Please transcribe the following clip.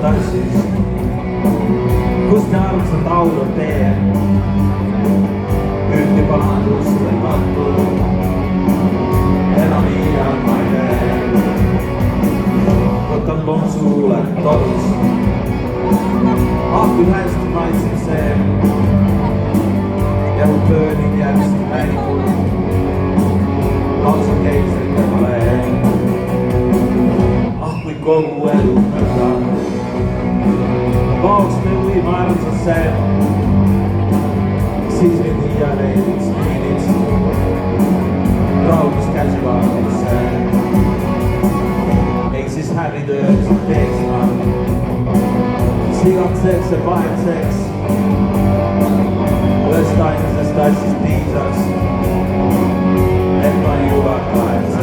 tassis, kus te armsad laulud tee. Ühti pahandust või mattu, enam iial ma ei tee. Võtan loomsuule torus, ah kui hästi maitseb see. Ja mu pööning järgsi mängul, lausa keisrite valeen. Ah kui kogu elu mõelda, paoks me võime armsasse, siis mind iia leidis miinits, raudus käsivaatisse. Ehk siis hävitööliselt teeks ma, sigatseks ja pahetseks, ühest ainsast asjast piisaks, et ma ei juba kahetseks.